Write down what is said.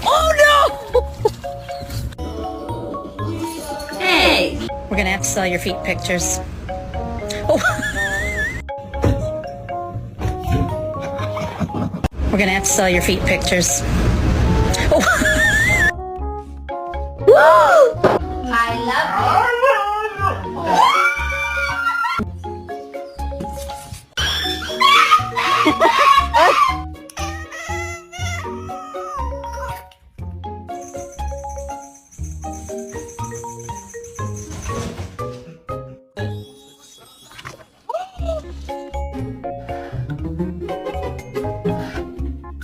Oh no! Hey! We're gonna have to sell your feet pictures. Oh. We're gonna have to sell your feet pictures. Oh. I love you.